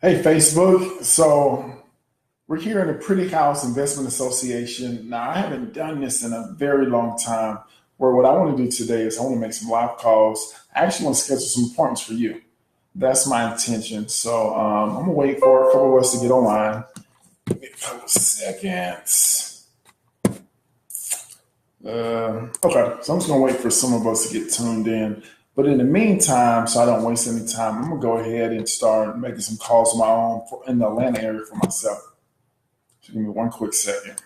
Hey, Facebook. So we're here in the Pretty House Investment Association. Now, I haven't done this in a very long time. Where what I want to do today is I want to make some live calls. I actually want to schedule some appointments for you. That's my intention. So I'm gonna wait for a couple of us to get online. Give me a couple of seconds. Okay, so I'm just gonna wait for some of us to get tuned in. But in the meantime, so I don't waste any time, I'm gonna go ahead and start making some calls of my own in the Atlanta area for myself. So give me one quick second.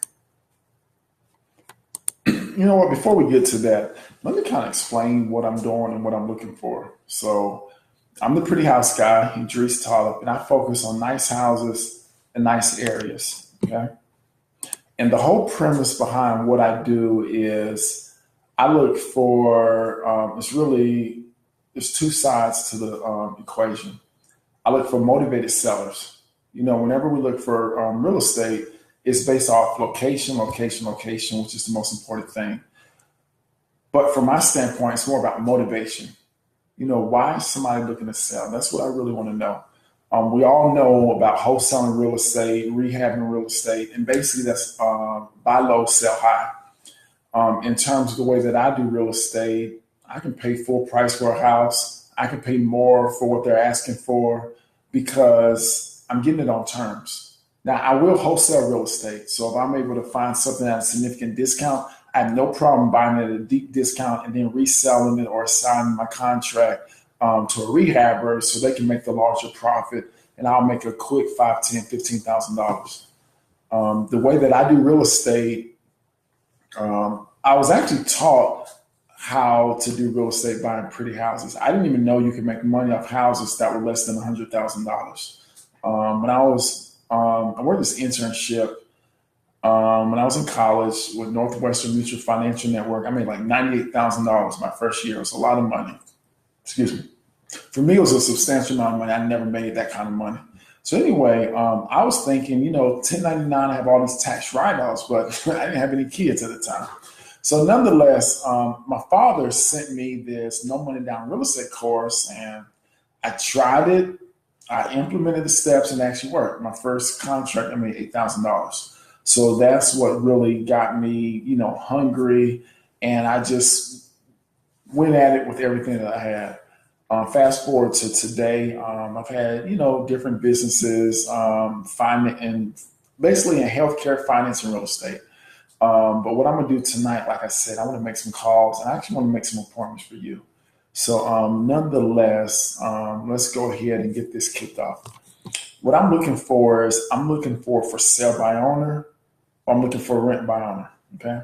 You know what? Before we get to that, let me kind of explain what I'm doing and what I'm looking for. So I'm the pretty house guy, Idris Talib, and I focus on nice houses and nice areas. Okay. And the whole premise behind what I do is I look for there's two sides to the equation. I look for motivated sellers. Whenever we look for real estate, it's based off location, location, location, which is the most important thing. But from my standpoint, it's more about motivation. Why is somebody looking to sell? That's what I really want to know. We all know about wholesaling real estate, rehabbing real estate, and basically that's buy low, sell high. In terms of the way that I do real estate, I can pay full price for a house. I can pay more for what they're asking for because I'm getting it on terms. Now, I will wholesale real estate. So if I'm able to find something at a significant discount, I have no problem buying it at a deep discount and then reselling it or assigning my contract to a rehabber so they can make the larger profit and I'll make a quick $5, 10, $15,000. The way that I do real estate, I was actually taught how to do real estate buying pretty houses. I didn't even know you could make money off houses that were less than $100,000. When I worked this internship when I was in college with Northwestern Mutual Financial Network. I made like $98,000 my first year. It was a lot of money. Excuse me. For me, it was a substantial amount of money. I never made that kind of money. So anyway, I was thinking, 1099, I have all these tax write-offs, but I didn't have any kids at the time. So nonetheless, my father sent me this no money down real estate course, and I tried it. I implemented the steps and it actually worked. My first contract, I made $8,000. So that's what really got me, hungry. And I just went at it with everything that I had. Fast forward to today, I've had, different businesses, and basically in healthcare, finance, and real estate. But what I'm going to do tonight, like I said, I want to make some calls and I actually want to make some appointments for you. So nonetheless, let's go ahead and get this kicked off. What I'm looking for is for sale by owner, or I'm looking for rent by owner. Okay.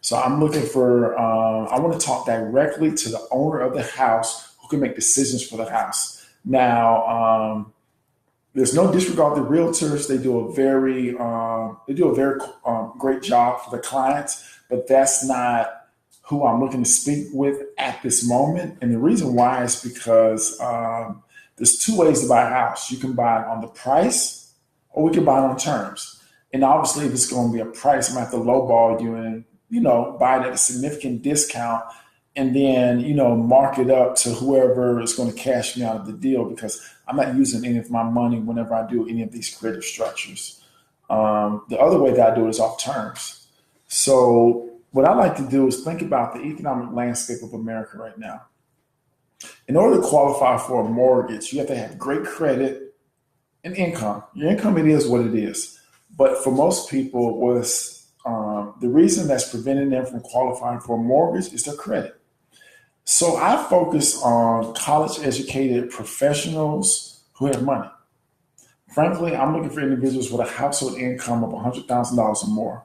So I'm looking for, I want to talk directly to the owner of the house who can make decisions for the house. Now, there's no disregard to realtors. They do a very great job for the clients, but that's not who I'm looking to speak with at this moment. And the reason why is because there's two ways to buy a house. You can buy it on the price or we can buy it on terms. And obviously if it's going to be a price, I'm going to have to lowball you and, buy it at a significant discount and then, mark it up to whoever is going to cash me out of the deal because I'm not using any of my money whenever I do any of these creative structures. The other way that I do it is off terms. So what I like to do is think about the economic landscape of America right now. In order to qualify for a mortgage, you have to have great credit and income. Your income, it is what it is. But for most people, the reason that's preventing them from qualifying for a mortgage is their credit. So I focus on college-educated professionals who have money. Frankly, I'm looking for individuals with a household income of $100,000 or more.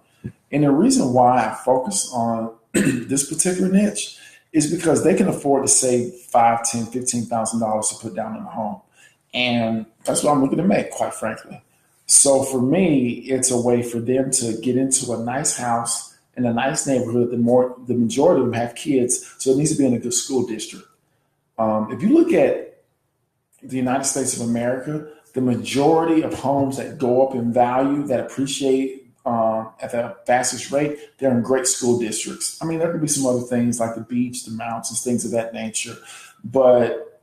And the reason why I focus on this particular niche is because they can afford to save $5, $10, $15,000 to put down in a home. And that's what I'm looking to make, quite frankly. So for me, it's a way for them to get into a nice house in a nice neighborhood. The majority of them have kids, so it needs to be in a good school district. If you look at the United States of America, the majority of homes that go up in value, that appreciate at the fastest rate, they're in great school districts. I mean, there could be some other things like the beach, the mountains, things of that nature. But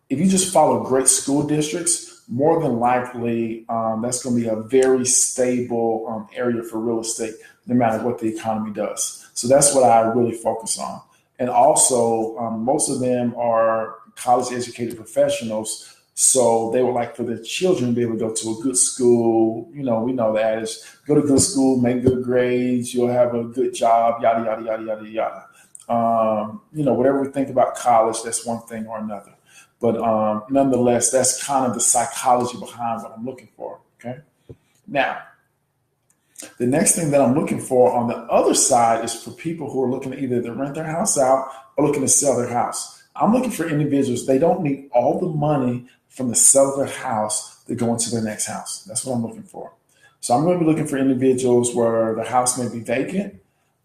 if you just follow great school districts, more than likely that's going to be a very stable area for real estate, no matter what the economy does. So that's what I really focus on. And also, most of them are college educated professionals. So they would like for their children to be able to go to a good school. You know, we know that is go to good school, make good grades, you'll have a good job, yada, yada, yada, yada, yada. You know, whatever we think about college, that's one thing or another. But nonetheless, that's kind of the psychology behind what I'm looking for. Okay. Now, the next thing that I'm looking for on the other side is for people who are looking to either to rent their house out or looking to sell their house. I'm looking for individuals, they don't need all the money from the sale of their house to go into their next house. That's what I'm looking for. So I'm going to be looking for individuals where the house may be vacant.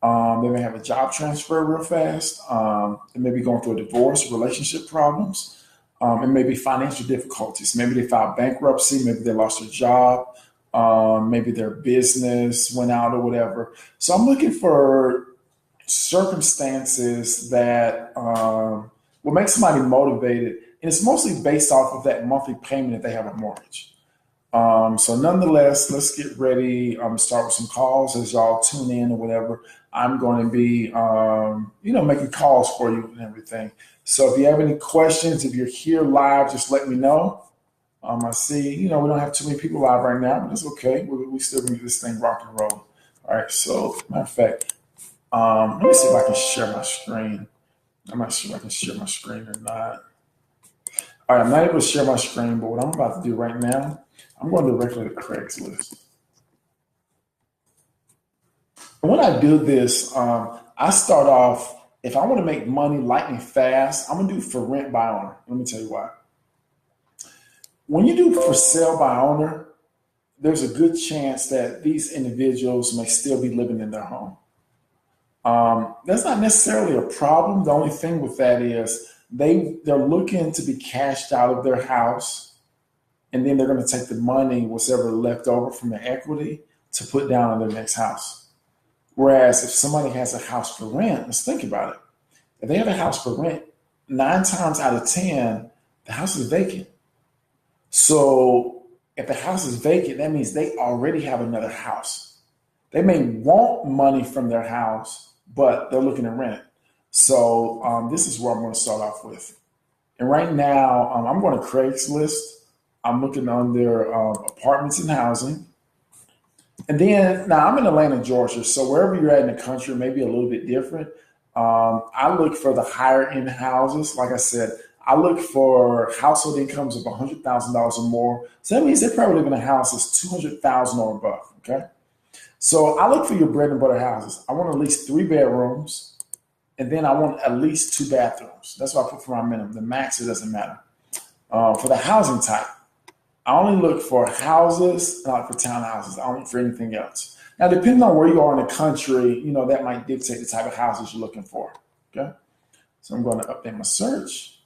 They may have a job transfer real fast. They may be going through a divorce, relationship problems. It may be financial difficulties. Maybe they filed bankruptcy. Maybe they lost their job. Maybe their business went out or whatever. So I'm looking for circumstances that will make somebody motivated. And it's mostly based off of that monthly payment if they have a mortgage. So nonetheless, let's get ready. Start with some calls as y'all tune in or whatever. I'm going to be, making calls for you and everything. So if you have any questions, if you're here live, just let me know. I see, we don't have too many people live right now, but it's okay. We still can get this thing rock and roll. All right. So matter of fact, let me see if I can share my screen. I'm not sure if I can share my screen or not. All right. I'm not able to share my screen, but what I'm about to do right now, I'm going directly to Craigslist. And when I do this, I start off, if I want to make money lightning fast, I'm going to do for rent by owner. Let me tell you why. When you do for sale by owner, there's a good chance that these individuals may still be living in their home. That's not necessarily a problem. The only thing with that is they're looking to be cashed out of their house, and then they're going to take the money, whatever left over from their equity, to put down on their next house. Whereas if somebody has a house for rent, let's think about it. If they have a house for rent, 9 times out of 10, the house is vacant. So if the house is vacant, that means they already have another house. They may want money from their house, but they're looking to rent. So this is where I'm going to start off with. And right now, I'm going to Craigslist. I'm looking on their apartments and housing. And then, now I'm in Atlanta, Georgia. So wherever you're at in the country, maybe a little bit different. I look for the higher end houses. Like I said, I look for household incomes of $100,000 or more. So that means they probably live in a house that's $200,000 or above. Okay. So I look for your bread and butter houses. I want at least 3 bedrooms, and then I want at least 2 bathrooms. That's what I put for my minimum. The max, it doesn't matter. For the housing type, I only look for houses, not for townhouses. I don't look for anything else. Now, depending on where you are in the country, that might dictate the type of houses you're looking for. Okay. So I'm going to update my search.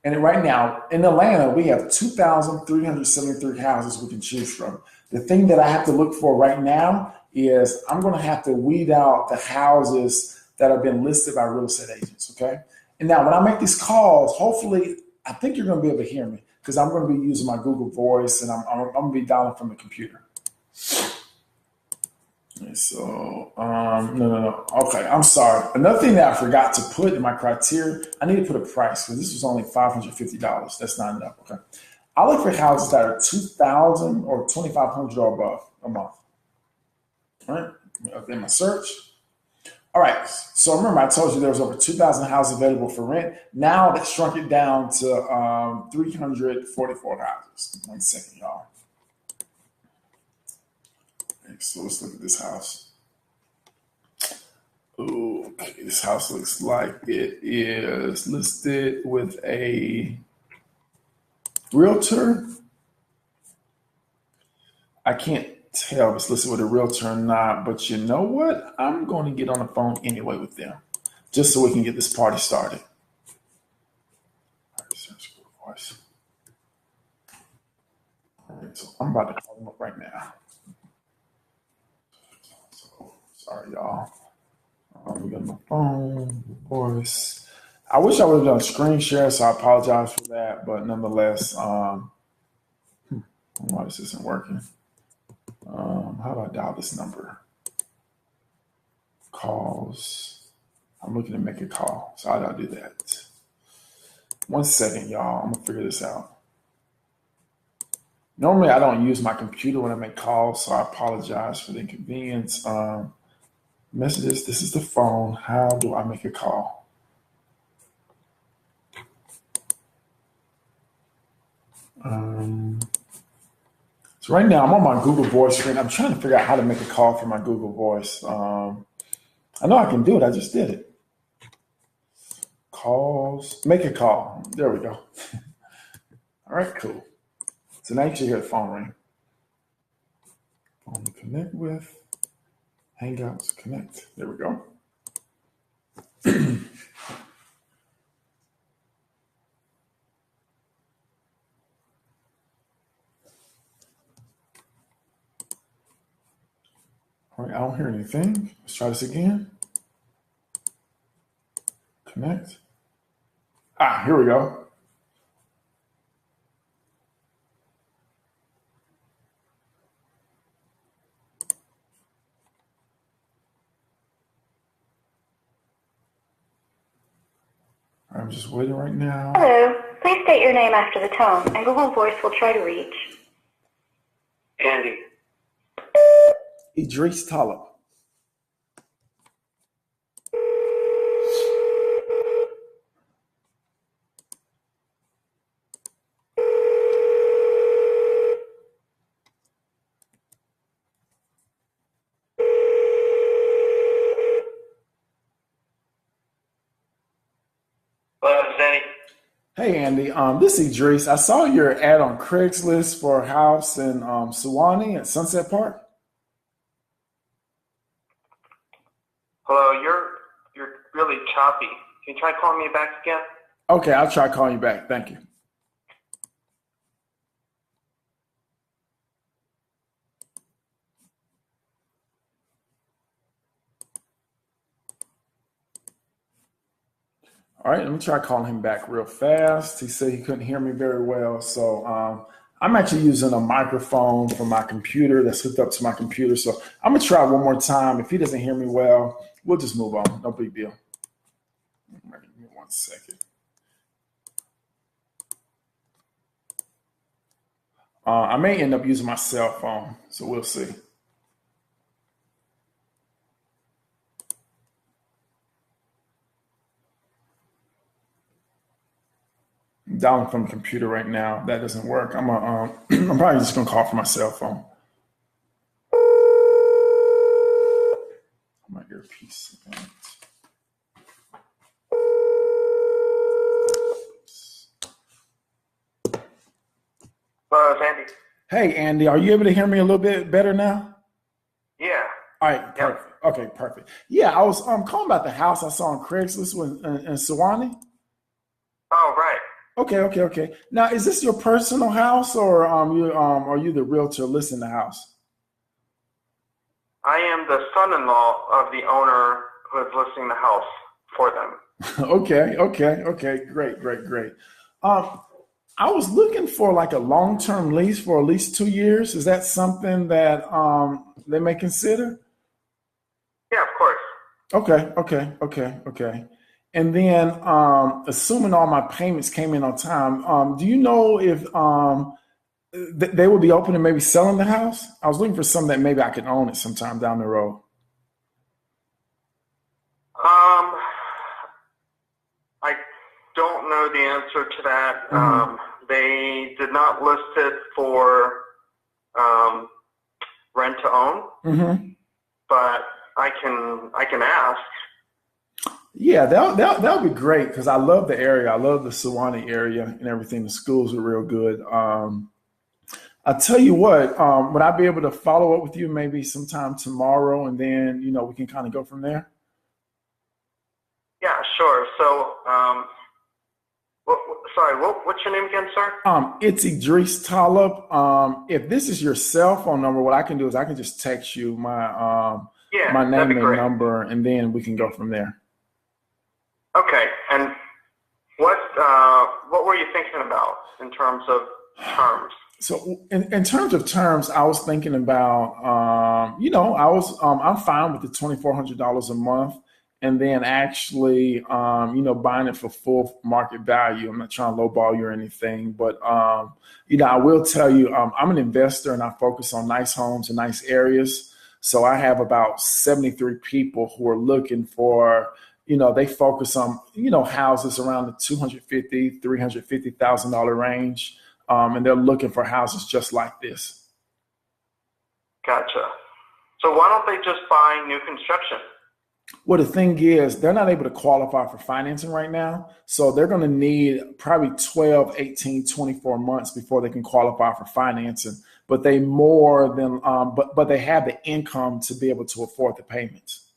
And right now in Atlanta, we have 2,373 houses we can choose from. The thing that I have to look for right now is I'm going to have to weed out the houses that have been listed by real estate agents. Okay. And now when I make these calls, hopefully, I think you're going to be able to hear me because I'm going to be using my Google Voice and I'm going to be dialing from the computer. So, no. Okay, I'm sorry. Another thing that I forgot to put in my criteria, I need to put a price because this was only $550. That's not enough. Okay. I look for houses that are $2,000 or $2,500 or above a month. All right. Update my search. All right. So remember, I told you there was over 2,000 houses available for rent. Now that shrunk it down to 344 houses. 1 second, y'all. So let's look at this house. Okay, this house looks like it is listed with a realtor. I can't tell if it's listed with a realtor or not, but you know what? I'm going to get on the phone anyway with them, just so we can get this party started. All right, so I'm about to call them up right now. Sorry, y'all. We got my phone, voice. I wish I would have done a screen share, so I apologize for that. But nonetheless, Why this isn't working? How do I dial this number? Calls. I'm looking to make a call. So how do I do that? 1 second, y'all. I'm gonna figure this out. Normally, I don't use my computer when I make calls, so I apologize for the inconvenience. Messages. This is the phone. How do I make a call? So right now, I'm on my Google Voice screen. I'm trying to figure out how to make a call from my Google Voice. I know I can do it. I just did it. Calls. Make a call. There we go. All right, cool. So now you should hear the phone ring. Phone to connect with. Hangouts connect. There we go. All right, I don't hear anything. Let's try this again. Connect. Here we go. I'm just waiting right now. Hello. Please state your name after the tone, and Google Voice will try to reach. Andy. Idris Talib. Hello, this is Andy. Hey Andy, this is Idris. I saw your ad on Craigslist for a house in Sewanee at Sunset Park. Hello, you're really choppy. Can you try calling me back again? Okay, I'll try calling you back. Thank you. All right, let me try calling him back real fast. He said he couldn't hear me very well. So I'm actually using a microphone from my computer that's hooked up to my computer. So I'm going to try one more time. If he doesn't hear me well, we'll just move on. No big deal. Give me 1 second. I may end up using my cell phone, so we'll see. I'm dialing from the computer right now. That doesn't work. I'm probably just gonna call from my cell phone. My earpiece. Hello, it's Andy. Hey Andy, are you able to hear me a little bit better now? Yeah. All right, perfect. Yep. Okay, perfect. Yeah, I was calling about the house I saw on Craigslist in Sewanee. Oh, right. Okay. Now, is this your personal house, or are you the realtor listing the house? I am the son-in-law of the owner who is listing the house for them. Okay. Great. I was looking for like a long-term lease for at least 2 years. Is that something that they may consider? Yeah, of course. Okay. And then, assuming all my payments came in on time, do you know if they would be open to maybe selling the house? I was looking for something that maybe I could own it sometime down the road. I don't know the answer to that. Mm-hmm. They did not list it for rent to own, Mm-hmm. but I can ask. Yeah, that would be great because I love the area. I love the Sewanee area and everything. The schools are real good. I tell you what, would I be able to follow up with you maybe sometime tomorrow, and then we can kind of go from there? Yeah, sure. So, what's your name again, sir? It's Idris Talib. If this is your cell phone number, what I can do is I can just text you my name and number, and then we can go from there. Okay. And what were you thinking about in terms of terms? So in terms of terms, I was thinking about, I'm fine with the $2,400 a month, and then actually, buying it for full market value. I'm not trying to lowball you or anything, but I will tell you, I'm an investor and I focus on nice homes and nice areas. So I have about 73 people who are looking for, they focus on, houses around the $350,000 range. And they're looking for houses just like this. Gotcha. So why don't they just buy new construction? Well, the thing is, they're not able to qualify for financing right now. So they're going to need probably 12, 18, 24 months before they can qualify for financing. But they but they have the income to be able to afford the payments.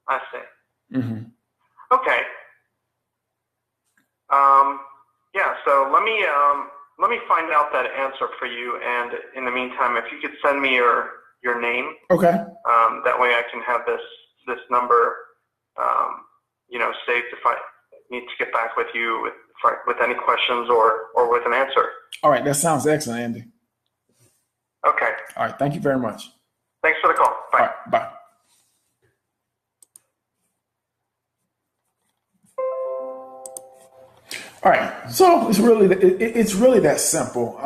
I see. Mm-hmm. Okay. Yeah, so let me find out that answer for you, and in the meantime, if you could send me your name, okay. That way I can have this number, saved if I need to get back with you with any questions or with an answer. All right, that sounds excellent, Andy. Okay. All right, thank you very much. Thanks for the call. Bye. All right, bye. All right, so it's really that simple.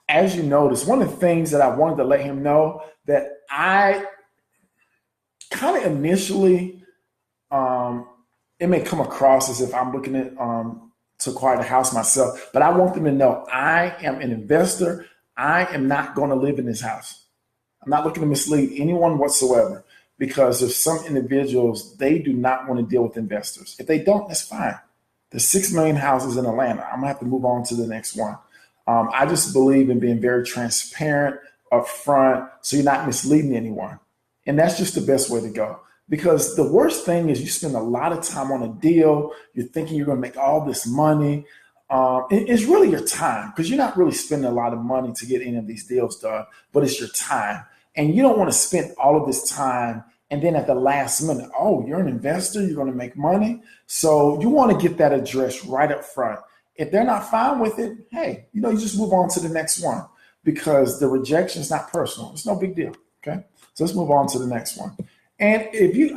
As you notice, one of the things that I wanted to let him know that I kind of initially, it may come across as if I'm looking at to acquire the house myself, but I want them to know I am an investor. I am not going to live in this house. I'm not looking to mislead anyone whatsoever, because there's some individuals, they do not want to deal with investors. If they don't, that's fine. There's 6 million houses in Atlanta. I'm gonna have to move on to the next one. I just believe in being very transparent upfront, so you're not misleading anyone. And that's just the best way to go. Because the worst thing is you spend a lot of time on a deal. You're thinking you're gonna make all this money. It's really your time, because you're not really spending a lot of money to get any of these deals done, but it's your time. And you don't want to spend all of this time and then at the last minute, oh, you're an investor, you're going to make money. So you want to get that address right up front. If they're not fine with it, hey, you just move on to the next one, because the rejection is not personal. It's no big deal. Okay. So let's move on to the next one. And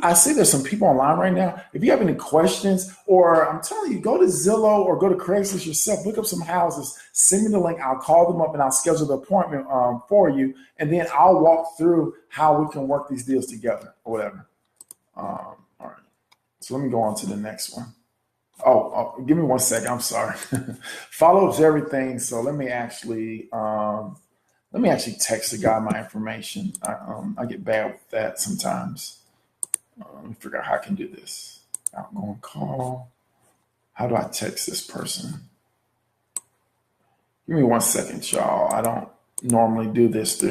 I see there's some people online right now. If you have any questions, or I'm telling you, go to Zillow or go to Craigslist yourself, look up some houses, send me the link. I'll call them up and I'll schedule the appointment for you. And then I'll walk through how we can work these deals together or whatever. All right. So let me go on to the next one. Oh, give me 1 second. I'm sorry. Follow-up's everything. So let me actually text the guy my information. I get bad with that sometimes. Let me figure out how I can do this. Outgoing call. How do I text this person? Give me 1 second, y'all. I don't normally do this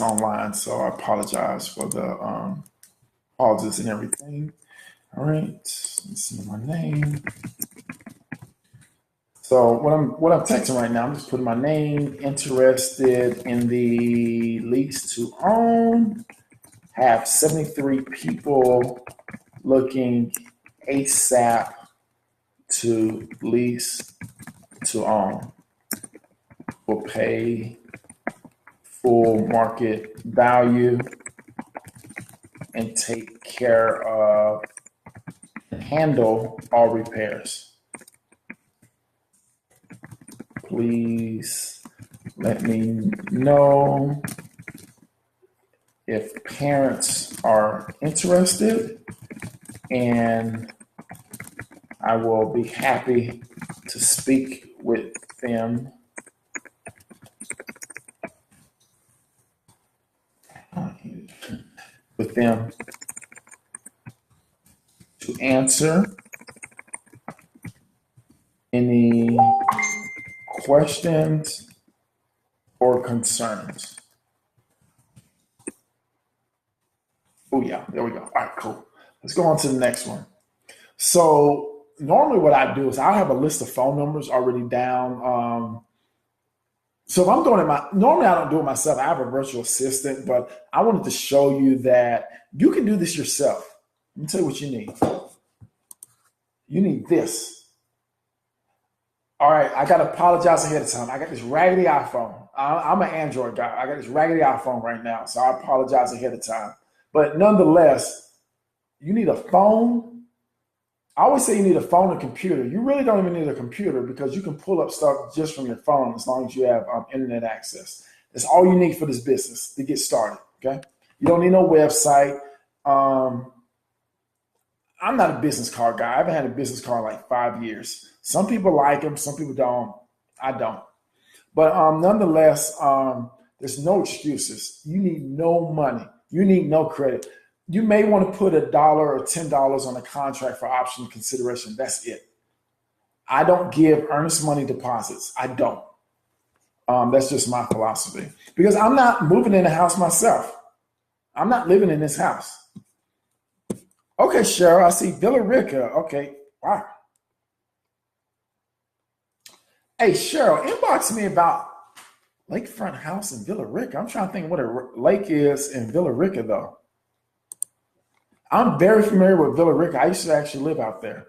online, so I apologize for the pauses and everything. All right, let's see my name. So what I'm texting right now, I'm just putting my name, interested in the lease to own, have 73 people looking ASAP to lease to own. Will pay full market value and take care of and handle all repairs. Please let me know if parents are interested, and I will be happy to speak with them. To answer any questions or concerns. Oh yeah, there we go. All right, cool. Let's go on to the next one. So normally what I do is I have a list of phone numbers already down. So if I'm doing it, normally I don't do it myself. I have a virtual assistant, but I wanted to show you that you can do this yourself. Let me tell you what you need. You need this. All right, I got to apologize ahead of time. I got this raggedy iPhone. I'm an Android guy. I got this raggedy iPhone right now, so I apologize ahead of time. But nonetheless, you need a phone. I always say you need a phone and computer. You really don't even need a computer because you can pull up stuff just from your phone as long as you have internet access. That's all you need for this business to get started, okay? You don't need no website. I'm not a business card guy. I haven't had a business card in like 5 years. Some people like them, some people don't. I don't. But nonetheless, there's no excuses. You need no money. You need no credit. You may want to put $1 or $10 on a contract for option consideration. That's it. I don't give earnest money deposits. I don't. That's just my philosophy. Because I'm not moving in the house myself. I'm not living in this house. Okay, Cheryl, I see Villa Rica. Okay, wow. Hey, Cheryl, inbox me about lakefront house in Villa Rica. I'm trying to think what a lake is in Villa Rica, though. I'm very familiar with Villa Rica. I used to actually live out there.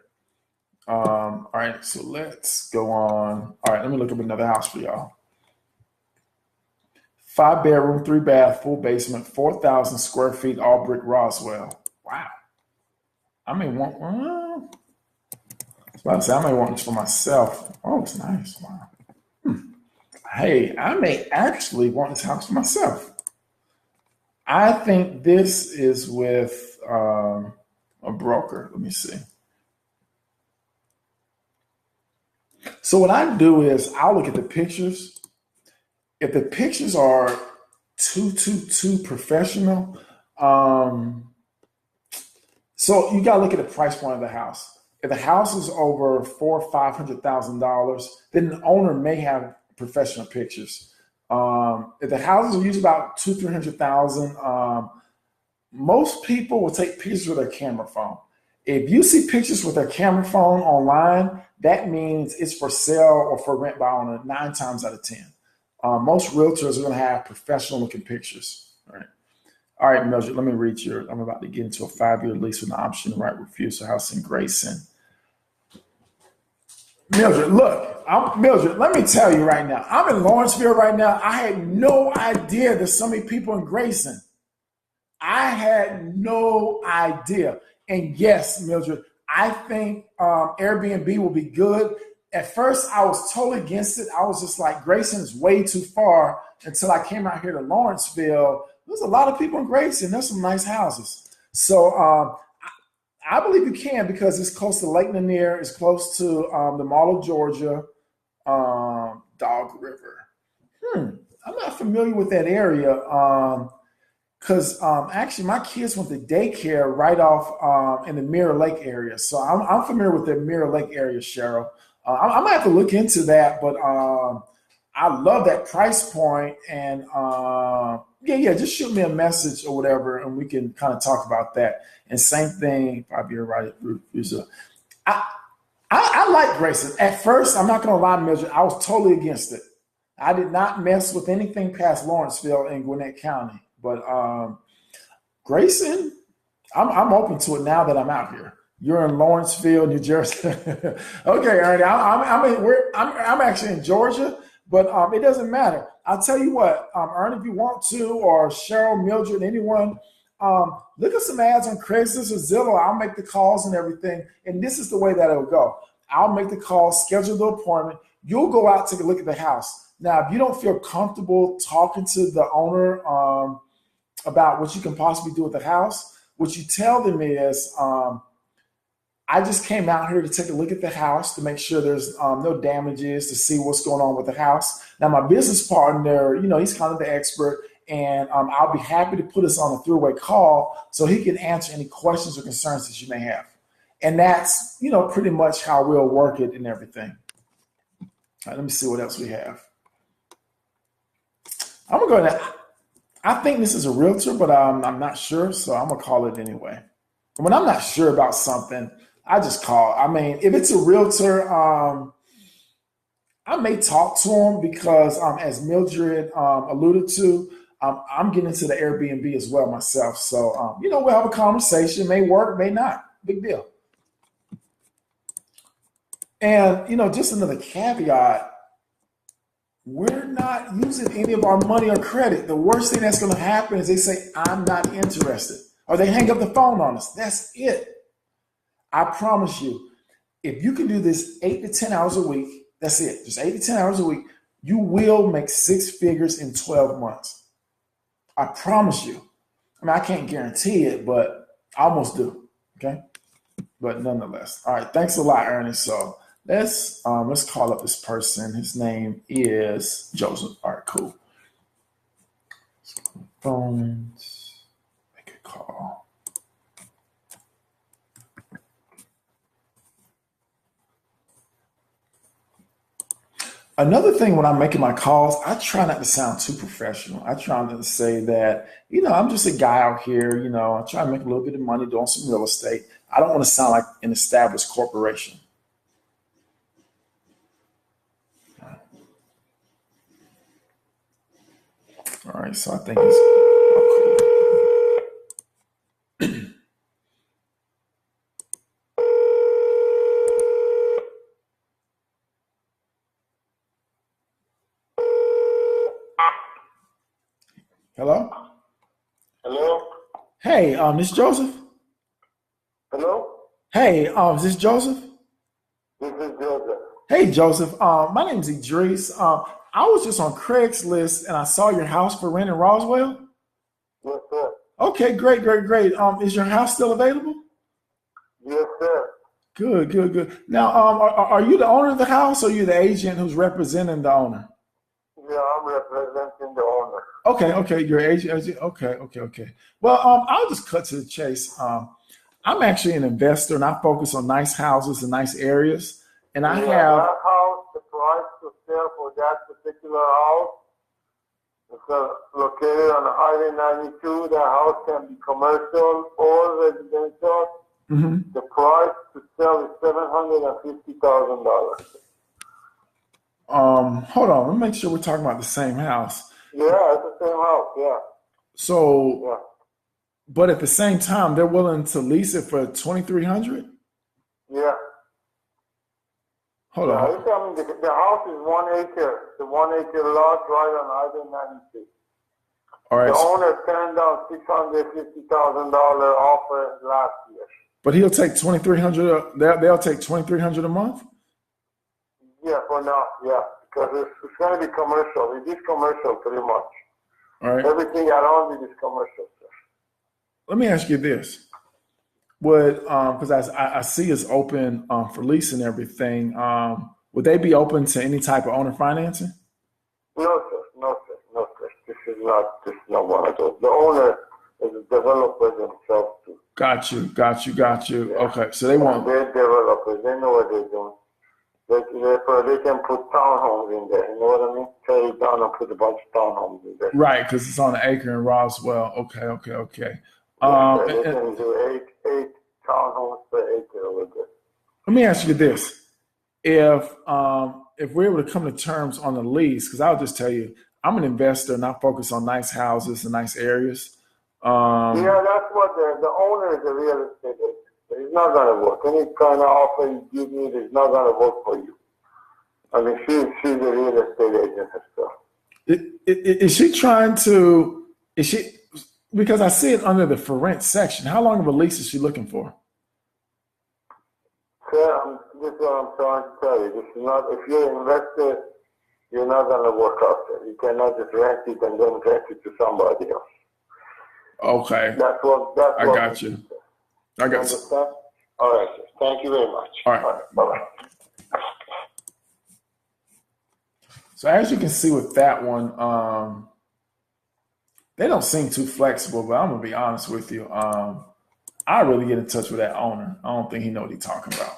All right, so let's go on. All right, let me look up another house for y'all. 5 bedroom, 3 bath, full basement, 4,000 square feet, all brick Roswell. Wow. I may want one. I may want this for myself. Oh, it's nice. Wow. Hey, I may actually want this house for myself. I think this is with a broker. Let me see. So what I do is I'll look at the pictures. If the pictures are too professional, so you gotta look at the price point of the house. If the house is over $400,000 or $500,000, then the owner may have professional pictures. If the houses are usually about $200,000-300,000, most people will take pictures with their camera phone. If you see pictures with their camera phone online, that means it's for sale or for rent by owner 9 times out of 10. Most realtors are going to have professional looking pictures. All right, Mildred, let me read I'm about to get into a 5-year lease with an option to right refusal house in Grayson. Mildred, look, Mildred, let me tell you right now. I'm in Lawrenceville right now. I had no idea there's so many people in Grayson. I had no idea. And yes, Mildred, I think Airbnb will be good. At first, I was totally against it. I was just like, Grayson is way too far until I came out here to Lawrenceville. There's a lot of people in Grayson. There's some nice houses. So I believe you can because it's close to Lake Lanier. It's close to the Mall of Georgia, Dog River. I'm not familiar with that area because actually my kids went to daycare right off in the Mirror Lake area. So I'm familiar with the Mirror Lake area, Cheryl. I might have to look into that, but I love that price point. And yeah, just shoot me a message or whatever, and we can kind of talk about that. And same thing, 5-year right refusal. I like Grayson. At first, I'm not going to lie, Mildred, I was totally against it. I did not mess with anything past Lawrenceville and Gwinnett County. But Grayson, I'm open to it now that I'm out here. You're in Lawrenceville, New Jersey. Okay, Ernie, I'm actually in Georgia, but it doesn't matter. I'll tell you what, Ernie, if you want to, or Cheryl, Mildred, anyone, look at some ads on Craigslist or Zillow. I'll make the calls and everything. And this is the way that it'll go. I'll make the call, schedule the appointment. You'll go out, take a look at the house. Now, if you don't feel comfortable talking to the owner about what you can possibly do with the house, what you tell them is, I just came out here to take a look at the house to make sure there's no damages, to see what's going on with the house. Now, my business partner, he's kind of the expert, and I'll be happy to put us on a three-way call so he can answer any questions or concerns that you may have. And that's, pretty much how we'll work it and everything. All right, let me see what else we have. I'm going to go ahead. I think this is a realtor, but I'm not sure, so I'm going to call it anyway. When I'm not sure about something, I just call. I mean, if it's a realtor, I may talk to him because, as Mildred alluded to, I'm getting into the Airbnb as well myself. So, we'll have a conversation. May work, may not. Big deal. And, just another caveat, we're not using any of our money or credit. The worst thing that's going to happen is they say, I'm not interested, or they hang up the phone on us. That's it. I promise you, if you can do this 8 to 10 hours a week, that's it. Just 8 to 10 hours a week, you will make 6 figures in 12 months. I promise you. I mean, I can't guarantee it, but I almost do. Okay. But nonetheless. All right. Thanks a lot, Ernest. So let's call up this person. His name is Joseph. All right, cool. Phones. Make a call. Another thing when I'm making my calls, I try not to sound too professional. I try not to say that, I'm just a guy out here, I try to make a little bit of money doing some real estate. I don't want to sound like an established corporation. All right, so I think he's cool. Hello? Hello? Hey, this Joseph? Hello? Hey, is this Joseph? This is Joseph. Hey, Joseph. My name's Idris. I was just on Craigslist and I saw your house for rent in Roswell. Yes, sir. Okay, great. Is your house still available? Yes, sir. Good. Now, are you the owner of the house or are you the agent who's representing the owner? Yeah, I'm representing the owner. Okay, you're an agent. Okay. Well, I'll just cut to the chase. I'm actually an investor and I focus on nice houses and nice areas. And I have that house, the price to sell for that particular house, it's located on Highway 92. That house can be commercial or residential. Mm-hmm. The price to sell is $750,000. Hold on, let me make sure we're talking about the same house. Yeah, it's the same house, yeah. So, Yeah. But at the same time, they're willing to lease it for $2,300? Yeah. Hold on. The house is 1 acre. The 1 acre lot right on Highway 92. All right. The owner turned down $650,000 offer last year. But he'll take $2,300. They'll take $2,300 a month. Yeah, for now, yeah, because it's going to be commercial. It is commercial pretty much. All right. Everything around it is commercial, sir. Let me ask you this: would because I see it's open for lease and everything, would they be open to any type of owner financing? No, sir. This is not one of those. The owner is a developer themselves too. Got you. Yeah. Okay, so they won't. They're developers. They know what they're doing. They can put townhomes in there. You know what I mean? Tear it down and put a bunch of townhomes in there. Right, because it's on an acre in Roswell. Okay. They can do eight townhomes per acre over there. Let me ask you this: if we're able to come to terms on the lease, because I'll just tell you, I'm an investor and I focus on nice houses and nice areas. Yeah, that's what the owner is a real estate agent. It's not going to work. Any kind of offer you give me, it's not going to work for you. I mean, she's a real estate agent herself. Is she trying to? Is she? Because I see it under the for rent section. How long of a lease is she looking for? Sir, this is what I'm trying to tell you. This is not. If you're an investor, you're not going to work out there. You cannot just rent it and then rent it to somebody else. Okay. That's what. I got you. I got you. Understand? All right, sir. Thank you very much. All right. Bye-bye. So as you can see with that one, they don't seem too flexible, but I'm gonna be honest with you. I really get in touch with that owner. I don't think he know what he's talking about.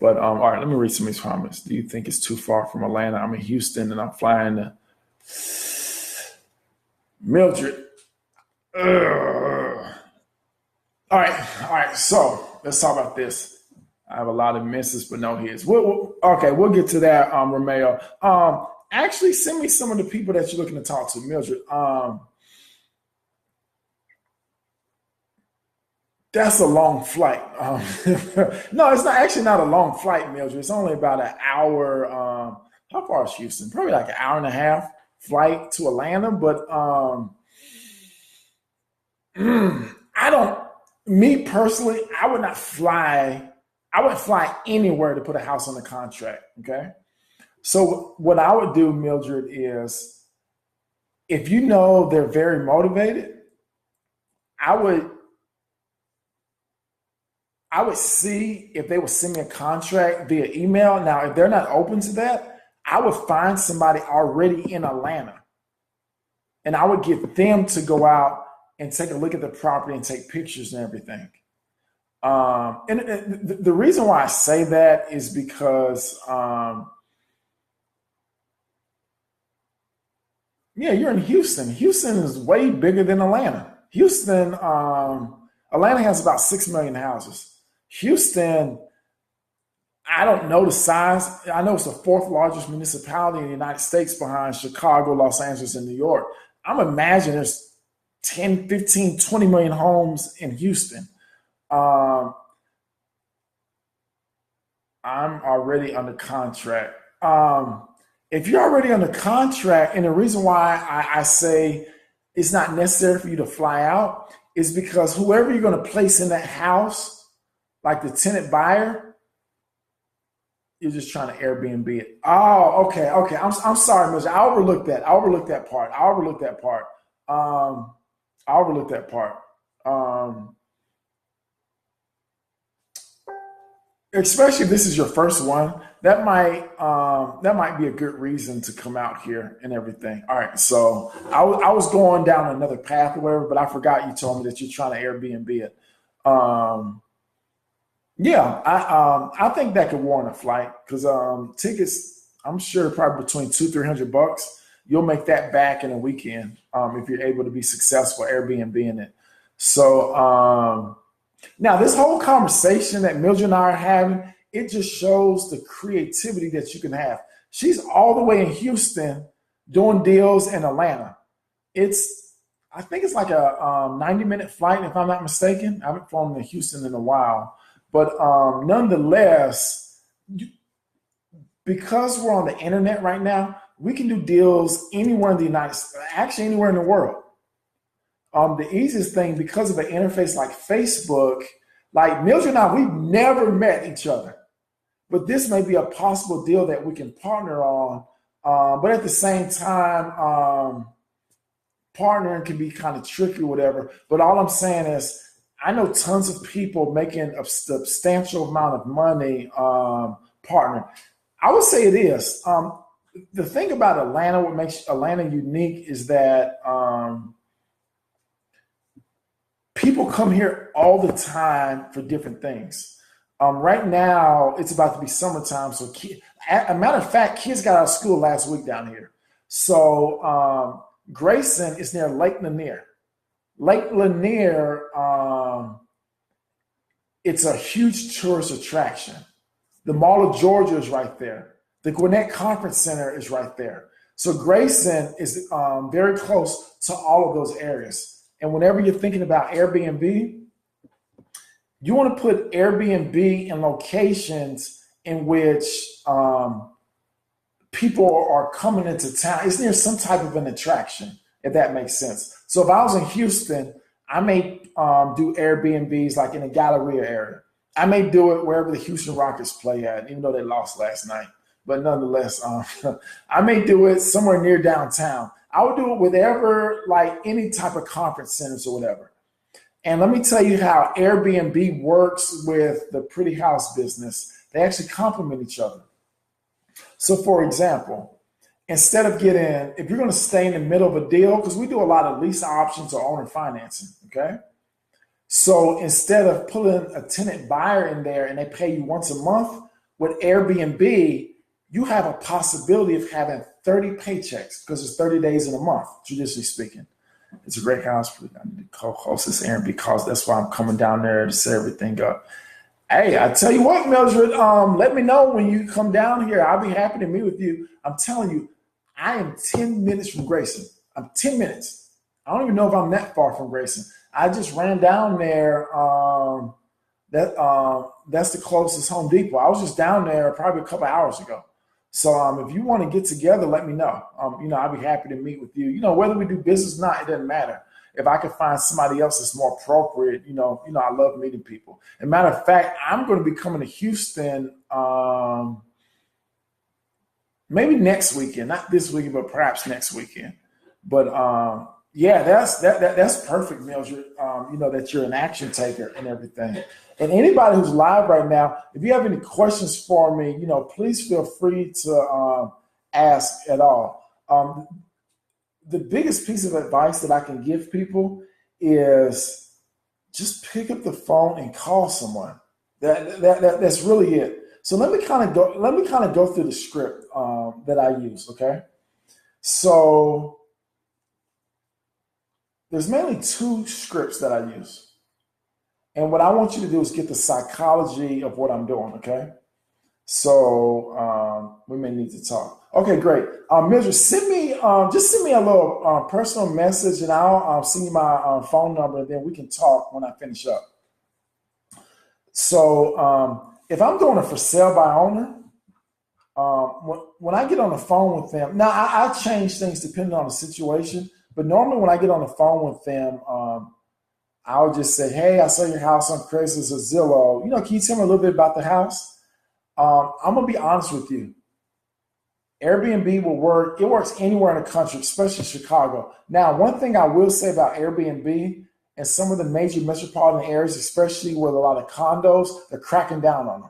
But all right, let me read some of these comments. Do you think it's too far from Atlanta? I'm in Houston and I'm flying to Mildred. All right. So let's talk about this. I have a lot of misses, but no hits. We'll get to that, Romeo. Actually, send me some of the people that you're looking to talk to, Mildred. That's a long flight. No, it's not actually not a long flight, Mildred. It's only about an hour. How far is Houston? Probably like an hour and a half flight to Atlanta. But I don't. Me personally, I would not fly. I wouldn't fly anywhere to put a house on the contract. Okay. So what I would do, Mildred, is if you know they're very motivated, I would see if they would send me a contract via email. Now, if they're not open to that, I would find somebody already in Atlanta and I would get them to go out and take a look at the property and take pictures and everything. And the reason why I say that is because, yeah, you're in Houston. Houston is way bigger than Atlanta. Atlanta has about 6 million houses. Houston, I don't know the size. I know it's the fourth largest municipality in the United States behind Chicago, Los Angeles, and New York. I'm imagining there's 10, 15, 20 million homes in Houston. I'm already under contract. If you're already under contract, and the reason why I say it's not necessary for you to fly out is because whoever you're going to place in that house, like the tenant buyer, you're just trying to Airbnb it. Oh, okay. I'm sorry, Mildred. I overlooked that part. Especially if this is your first one, that might be a good reason to come out here and everything. All right, so I was going down another path or whatever, but I forgot you told me that you're trying to Airbnb it. Yeah, I think that could warrant a flight because tickets, I'm sure probably between $200-300. You'll make that back in a weekend if you're able to be successful Airbnb-ing it. So now this whole conversation that Mildred and I are having, it just shows the creativity that you can have. She's all the way in Houston doing deals in Atlanta. I think it's like a 90-minute flight, if I'm not mistaken. I haven't flown to Houston in a while. But nonetheless, because we're on the internet right now, we can do deals anywhere in the United States, actually anywhere in the world. The easiest thing, because of an interface like Facebook, like Mildred and I, we've never met each other. But this may be a possible deal that we can partner on. But at the same time, partnering can be kind of tricky or whatever. But all I'm saying is, I know tons of people making a substantial amount of money partnering. I would say it is. The thing about Atlanta, what makes Atlanta unique is that people come here all the time for different things. Right now, it's about to be summertime. So a matter of fact, kids got out of school last week down here. So Grayson is near Lake Lanier. Lake Lanier, it's a huge tourist attraction. The Mall of Georgia is right there. The Gwinnett Conference Center is right there. So Grayson is very close to all of those areas. And whenever you're thinking about Airbnb, you want to put Airbnb in locations in which people are coming into town. It's near some type of an attraction, if that makes sense. So if I was in Houston, I may do Airbnbs like in the Galleria area. I may do it wherever the Houston Rockets play at, even though they lost last night. But nonetheless, I may do it somewhere near downtown. I would do it wherever, like any type of conference centers or whatever. And let me tell you how Airbnb works with the pretty house business. They actually complement each other. So for example, instead of if you're going to stay in the middle of a deal, because we do a lot of lease options or owner financing, okay? So instead of putting a tenant buyer in there and they pay you once a month, with Airbnb, you have a possibility of having 30 paychecks because it's 30 days in a month, traditionally speaking. It's a great house. I need to co-host this Airbnb because that's why I'm coming down there to set everything up. Hey, I tell you what, Mildred, let me know when you come down here. I'll be happy to meet with you. I'm telling you, I am 10 minutes from Grayson. I'm 10 minutes. I don't even know if I'm that far from Grayson. I just ran down there. That's the closest Home Depot. I was just down there probably a couple hours ago. So if you want to get together, let me know. I'd be happy to meet with you. Whether we do business or not, it doesn't matter. If I can find somebody else that's more appropriate, I love meeting people. As a matter of fact, I'm going to be coming to Houston maybe next weekend, not this weekend, but perhaps next weekend. But yeah, that's perfect, Mildred. That you're an action taker and everything. And anybody who's live right now, if you have any questions for me, please feel free to ask at all. The biggest piece of advice that I can give people is just pick up the phone and call someone. That's really it. So let me kind of go through the script that I use. Okay, so there's mainly two scripts that I use. And what I want you to do is get the psychology of what I'm doing, okay? So we may need to talk. Okay, great. Mildred, send me a little personal message, and I'll send you my phone number, and then we can talk when I finish up. So if I'm doing a for sale by owner, when I get on the phone with them, now I change things depending on the situation, but normally when I get on the phone with them, I'll just say, hey, I saw your house on Craigslist or Zillow. Can you tell me a little bit about the house? I'm going to be honest with you. Airbnb will work. It works anywhere in the country, especially Chicago. Now, one thing I will say about Airbnb and some of the major metropolitan areas, especially with a lot of condos, they're cracking down on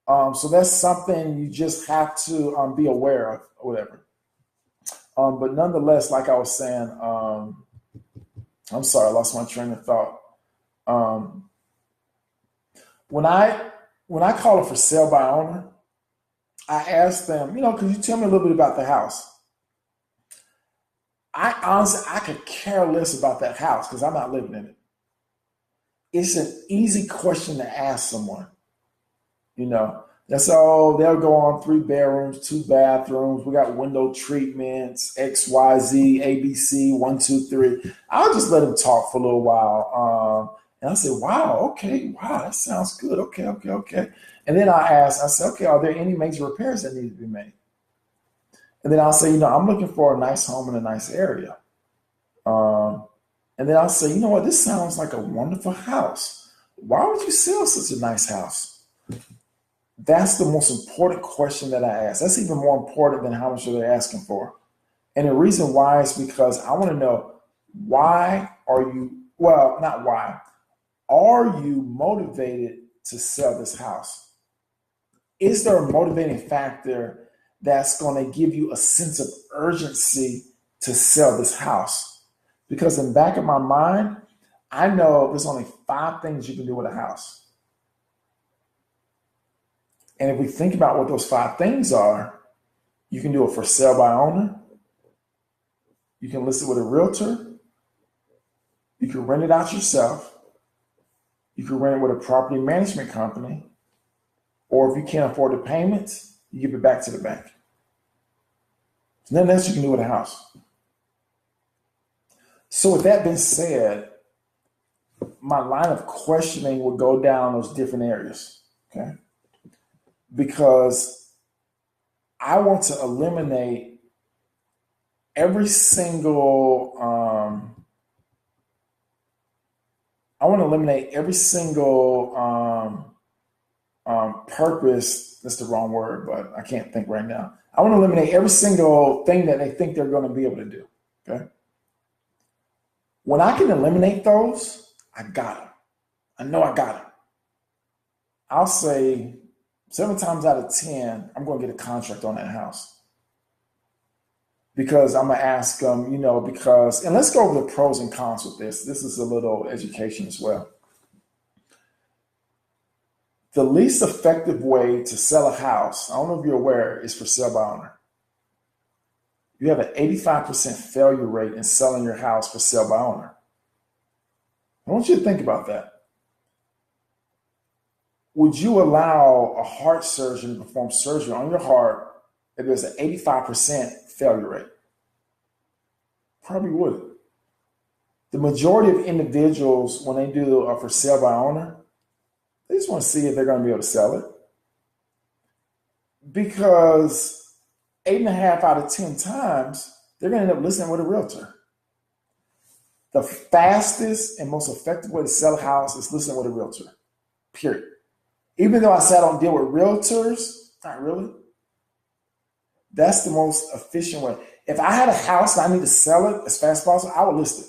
them. So that's something you just have to be aware of or whatever. But nonetheless, like I was saying, I'm sorry, I lost my train of thought. When I call it for sale by owner, I ask them, could you tell me a little bit about the house? I could care less about that house because I'm not living in it. It's an easy question to ask someone. That's all. They'll go on 3 bedrooms, 2 bathrooms. We got window treatments, X, Y, Z, ABC, 1, 2, 3. I'll just let them talk for a little while. And I say, wow, that sounds good. Okay. And then I say, okay, are there any major repairs that need to be made? And then I'll say, I'm looking for a nice home in a nice area. And then I'll say, you know what, this sounds like a wonderful house. Why would you sell such a nice house? That's the most important question that I ask. That's even more important than how much are they asking for. And the reason why is because I want to know are you motivated to sell this house? Is there a motivating factor that's going to give you a sense of urgency to sell this house? Because in the back of my mind, I know there's only 5 things you can do with a house. And if we think about what those 5 things are, you can do it for sale by owner. You can list it with a realtor. You can rent it out yourself. You can rent it with a property management company. Or if you can't afford the payments, you give it back to the bank. There's nothing else you can do with a house. So with that being said, my line of questioning will go down those different areas, okay? Because I want to eliminate every single purpose. That's the wrong word, but I can't think right now. I want to eliminate every single thing that they think they're going to be able to do. Okay. When I can eliminate those, I got them. I know I got them. I'll say 7 times out of 10, I'm going to get a contract on that house. Because I'm going to ask them, and let's go over the pros and cons with this. This is a little education as well. The least effective way to sell a house, I don't know if you're aware, is for sale by owner. You have an 85% failure rate in selling your house for sale by owner. I want you to think about that. Would you allow a heart surgeon to perform surgery on your heart if there's an 85% failure rate? Probably would. The majority of individuals, when they do a for sale by owner, they just want to see if they're going to be able to sell it. Because 8.5 out of 10 times, they're going to end up listing with a realtor. The fastest and most effective way to sell a house is listing with a realtor, period. Even though I say I don't deal with realtors, not really. That's the most efficient way. If I had a house and I need to sell it as fast as possible, I would list it.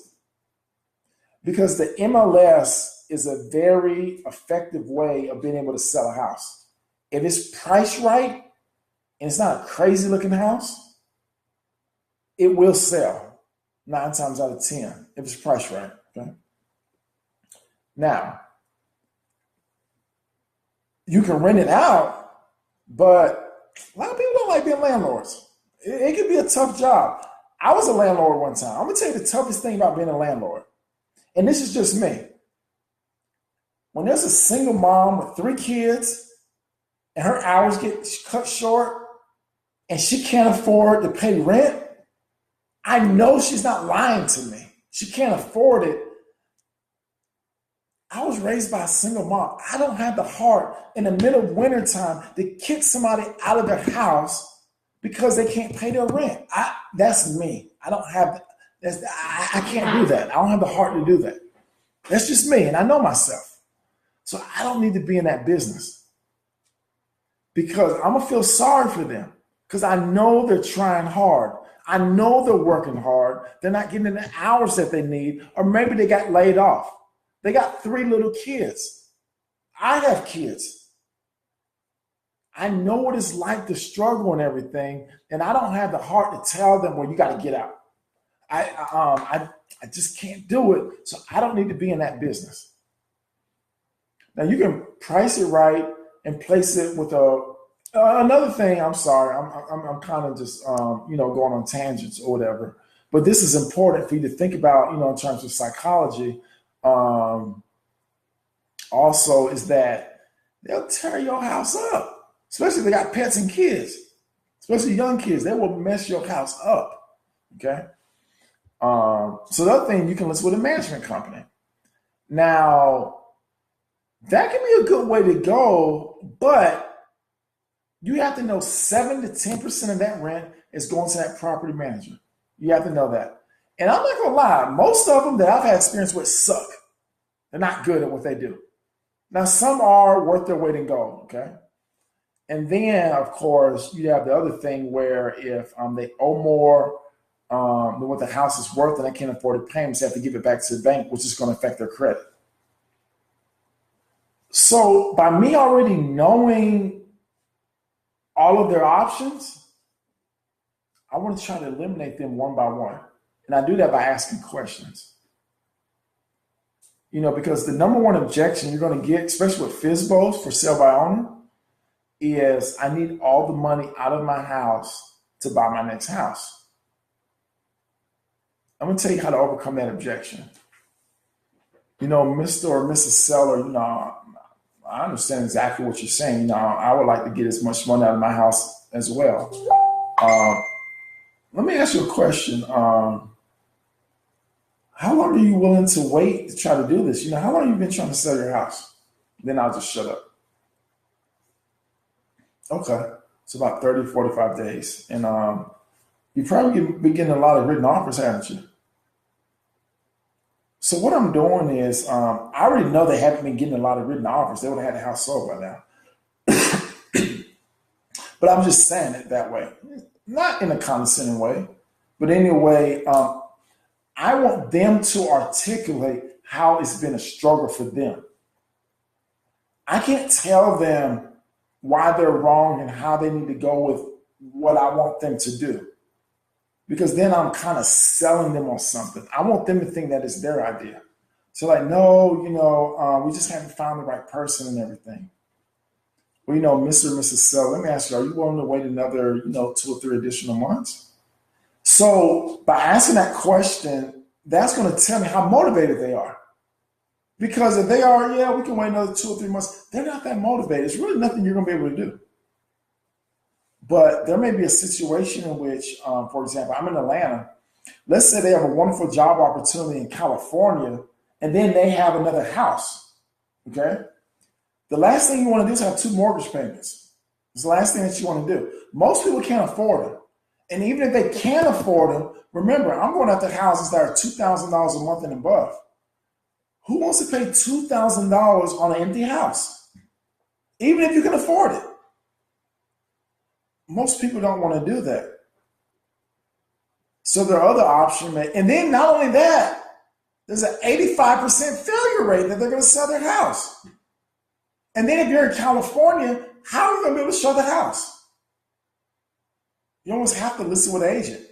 Because the MLS is a very effective way of being able to sell a house. If it's priced right and it's not a crazy looking house, it will sell 9 times out of 10 if it's priced right. Okay. Now, you can rent it out, but a lot of people don't like being landlords. It can be a tough job. I was a landlord one time. I'm gonna tell you the toughest thing about being a landlord. And this is just me. When there's a single mom with 3 kids and her hours get cut short and she can't afford to pay rent, I know she's not lying to me. She can't afford it. I was raised by a single mom. I don't have the heart in the middle of wintertime to kick somebody out of their house because they can't pay their rent. That's me. I don't have I can't do that. I don't have the heart to do that. That's just me, and I know myself. So I don't need to be in that business because I'm going to feel sorry for them because I know they're trying hard. I know they're working hard. They're not getting the hours that they need, or maybe they got laid off. They got 3 little kids. I have kids. I know what it's like to struggle and everything, and I don't have the heart to tell them, well, you got to get out. I just can't do it, so I don't need to be in that business. Now you can price it right and place it with another thing. I'm sorry, I'm kind of just going on tangents or whatever, but this is important for you to think about, in terms of psychology. Also, is that they'll tear your house up, especially if they got pets and kids, especially young kids. They will mess your house up. Okay. So the other thing, you can list with a management company. Now, that can be a good way to go, but you have to know 7 to 10% of that rent is going to that property manager. You have to know that. And I'm not going to lie, most of them that I've had experience with suck. They're not good at what they do. Now, some are worth their weight in gold, okay? And then, of course, you have the other thing where if they owe more than what the house is worth and they can't afford to pay them, so they have to give it back to the bank, which is going to affect their credit. So by me already knowing all of their options, I want to try to eliminate them one by one. And I do that by asking questions. Because the number one objection you're going to get, especially with FSBOs for sale by owner, is I need all the money out of my house to buy my next house. I'm going to tell you how to overcome that objection. Mr. or Mrs. Seller, I understand exactly what you're saying. I would like to get as much money out of my house as well. Let me ask you a question. How long are you willing to wait to try to do this? How long have you been trying to sell your house? Then I'll just shut up. Okay. It's about 30, 45 days. And you probably been getting a lot of written offers, haven't you? So what I'm doing is I already know they haven't been getting a lot of written offers. They would have had the house sold by now. But I'm just saying it that way. Not in a condescending way. But anyway, I want them to articulate how it's been a struggle for them. I can't tell them why they're wrong and how they need to go with what I want them to do. Because then I'm kind of selling them on something. I want them to think that it's their idea. So no, we just haven't found the right person and everything. Well, Mr. and Mrs. Seller, let me ask you, are you willing to wait another, 2 or 3 additional months? So by asking that question, that's going to tell me how motivated they are. Because if they are, we can wait another 2 or 3 months, they're not that motivated. It's really nothing you're going to be able to do. But there may be a situation in which, for example, I'm in Atlanta, let's say they have a wonderful job opportunity in California, and then they have another house. Okay, the last thing you want to do is have 2 mortgage payments. It's the last thing that you want to do. Most people can't afford them, and even if they can afford them, remember, I'm going after houses that are $2,000 a month and above. Who wants to pay $2,000 on an empty house, even if you can afford it? Most people don't want to do that. So there are other options. And then not only that, there's an 85% failure rate that they're going to sell their house. And then if you're in California, how are you going to be able to show the house? You almost have to listen with an agent.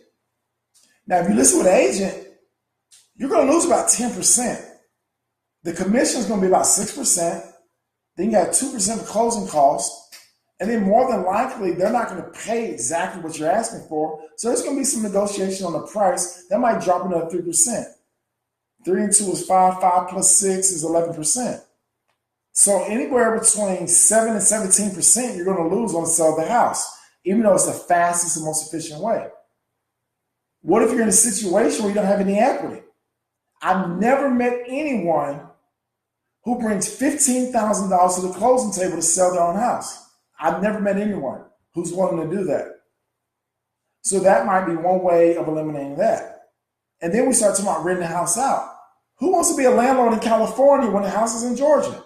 Now, if you listen with an agent, you're going to lose about 10%. The commission is going to be about 6%. Then you got 2% of closing costs. And then more than likely, they're not going to pay exactly what you're asking for. So there's going to be some negotiation on the price. That might drop another 3%. 3 and 2 is 5. 5 plus 6 is 11%. So anywhere between 7 and 17%, you're going to lose on the sale of the house, even though it's the fastest and most efficient way. What if you're in a situation where you don't have any equity? I've never met anyone who brings $15,000 to the closing table to sell their own house. I've never met anyone who's willing to do that. So that might be one way of eliminating that. And then we start talking about renting the house out. Who wants to be a landlord in California when the house is in Georgia?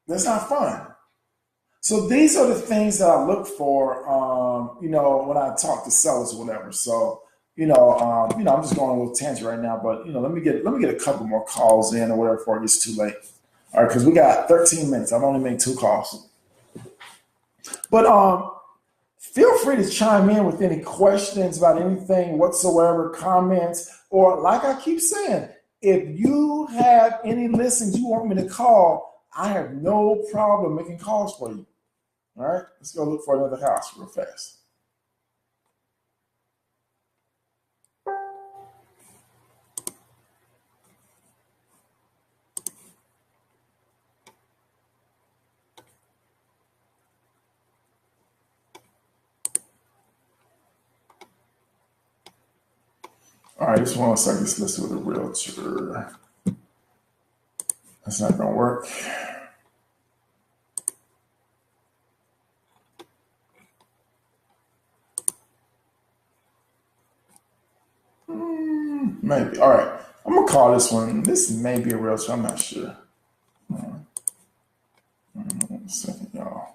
That's not fun. So these are the things that I look for, when I talk to sellers or whatever. So, I'm just going a little tangent right now, but let me get a couple more calls in or whatever before it gets too late. All right, because we got 13 minutes. I've only made 2 calls. But feel free to chime in with any questions about anything whatsoever, comments, or like I keep saying, if you have any listings you want me to call, I have no problem making calls for you. All right, let's go look for another house real fast. All right, just one second. Let's do the realtor. That's not going to work. Maybe. All right, I'm going to call this one. This may be a realtor. I'm not sure. One second, y'all.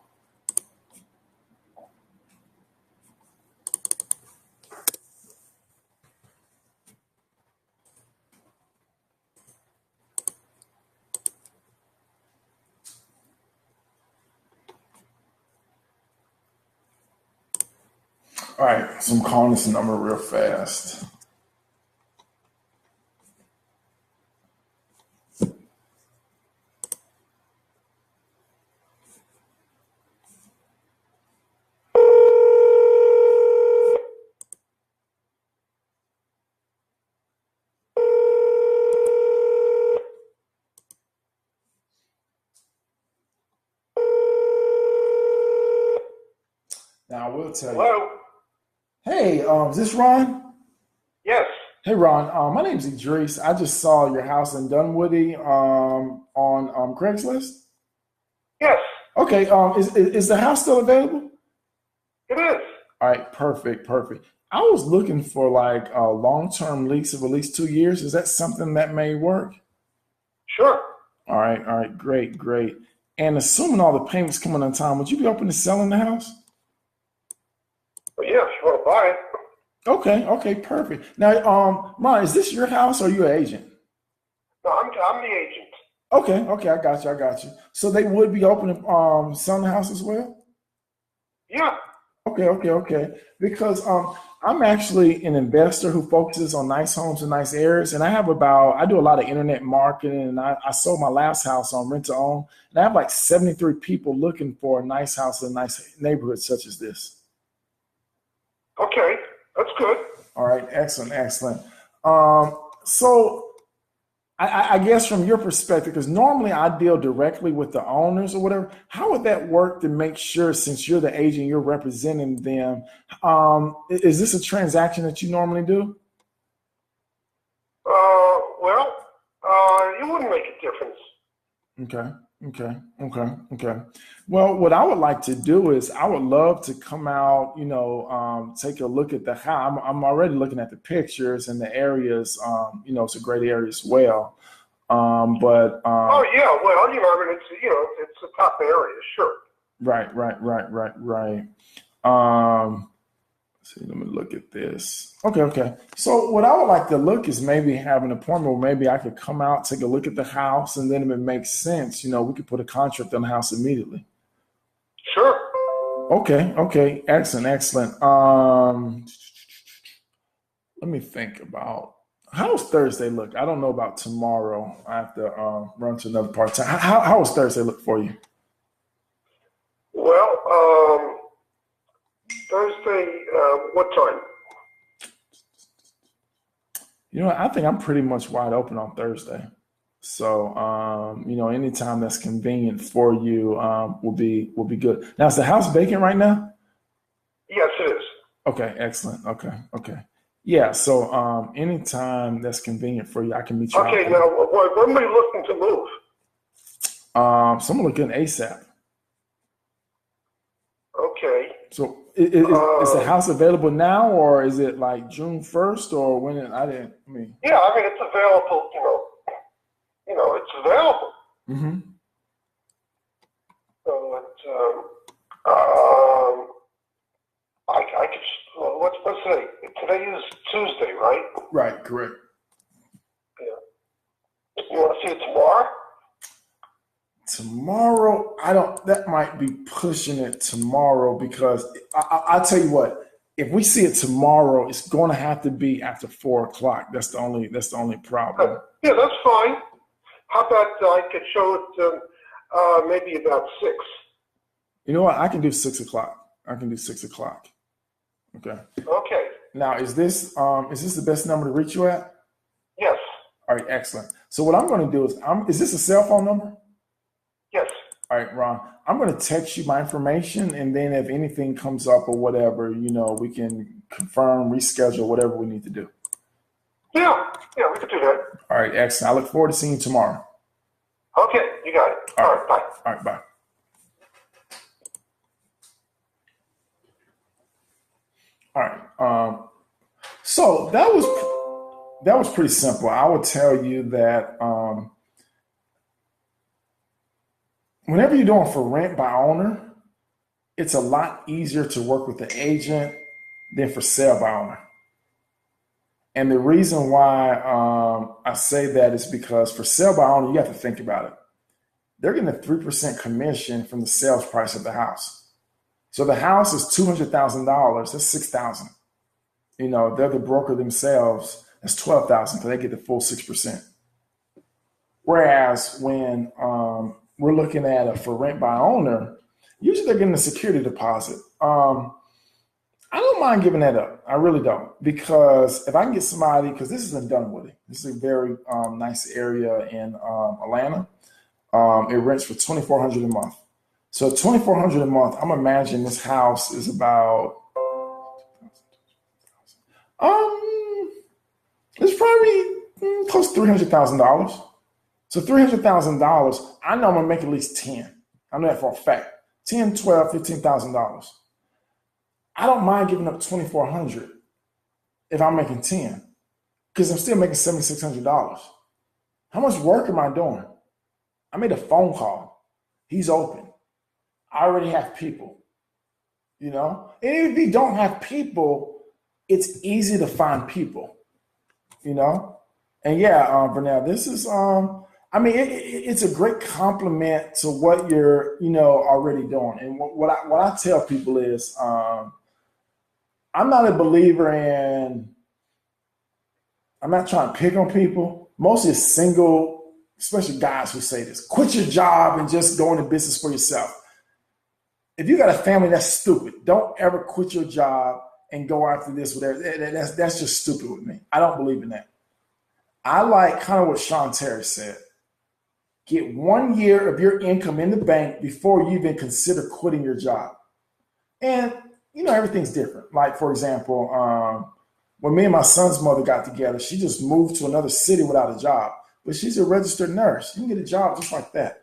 All right, so I'm calling this number real fast. Now, I will tell you. Hello? Hey, is this Ron? Yes. Hey, Ron. My name's Idris. I just saw your house in Dunwoody on Craigslist. Yes, Okay. Is the house still available? it is. All right. Perfect. I was looking for like a long-term lease of at least 2 years. Is that something that may work? Sure. All right. Great. And assuming all the payments coming on time, would you be open to selling the house? Well, yeah, sure, buy it. Okay, perfect. Now, Ron, is this your house or are you an agent? No, I'm the agent. Okay, I got you. So they would be open to selling the house as well? Yeah. Okay. Because I'm actually an investor who focuses on nice homes and nice areas, and I do a lot of internet marketing, and I sold my last house on rent to own, and I have like 73 people looking for a nice house in a nice neighborhood such as this. Okay, that's good. All right, excellent. So I guess from your perspective, because normally I deal directly with the owners or whatever. How would that work to make sure, since you're the agent, you're representing them? Is this a transaction that you normally do? Well, it wouldn't make a difference. Okay. Well, what I would like to do is I would love to come out, take a look at the house. I'm already looking at the pictures and the areas. It's a great area as well. Oh yeah, well, I mean, it's a top area, sure. Right. See, let me look at this. Okay. So what I would like to look is maybe have an appointment where maybe I could come out, take a look at the house, and then if it makes sense, we could put a contract on the house immediately. Sure. Okay. Excellent. Let me think about how's Thursday look? I don't know about tomorrow. I have to run to another part of town. How does Thursday look for you? Well, Thursday, what time? I think I'm pretty much wide open on Thursday. So, anytime that's convenient for you will be good. Now, is the house vacant right now? Yes, it is. Okay, excellent. Okay. Yeah, so anytime that's convenient for you, I can meet you. Okay, now, when are you looking to move? So I'm looking ASAP. Okay. So is the house available now, or is it like June 1st, or when? Yeah, I mean it's available. It's available. Mm-hmm. So I could. What's today? Today is Tuesday, right? Right. Correct. Yeah. You want to see it tomorrow? Tomorrow, that might be pushing it tomorrow, because I'll tell you what, if we see it tomorrow, it's going to have to be after 4:00. That's the only problem. Yeah, that's fine. How about I could show it maybe about 6? You know what? I can do 6:00. I can do 6:00. Okay. Okay. Now, is this the best number to reach you at? Yes. All right, excellent. So what I'm going to do is this a cell phone number? Yes. All right, Ron, I'm going to text you my information, and then if anything comes up or whatever, we can confirm, reschedule, whatever we need to do. Yeah, we could do that. All right, excellent. I look forward to seeing you tomorrow. Okay, you got it. All right, bye. All right, bye. All right. So that was pretty simple. I would tell you that whenever you're doing for rent by owner, it's a lot easier to work with the agent than for sale by owner. And the reason why I say that is because for sale by owner, you have to think about it. They're getting a 3% commission from the sales price of the house. So the house is $200,000. That's $6,000. They're the broker themselves. That's $12,000. So they get the full 6%. Whereas when we're looking at a for rent by owner, usually they're getting a security deposit. I don't mind giving that up. I really don't, because if I can get somebody, because this is in Dunwoody, this is a very nice area in Atlanta. It rents for $2,400 a month. So $2,400 a month, I'm imagining this house is about it's probably close to $300,000. So $300,000, I know I'm gonna make at least 10. I know that for a fact. 10, 12, $15,000. I don't mind giving up $2,400 if I'm making 10, because I'm still making $7,600. How much work am I doing? I made a phone call. He's open. I already have people, And if you don't have people, it's easy to find people, And yeah, Vernell, this is, it's a great compliment to what you're, already doing. And what I tell people is, I'm not a believer in, I'm not trying to pick on people. Mostly single, especially guys who say this, quit your job and just go into business for yourself. If you got a family, that's stupid. Don't ever quit your job and go after this. Whatever. That's just stupid with me. I don't believe in that. I like kind of what Sean Terry said. Get 1 year of your income in the bank before you even consider quitting your job. And, everything's different. Like, for example, when me and my son's mother got together, she just moved to another city without a job. But she's a registered nurse. You can get a job just like that.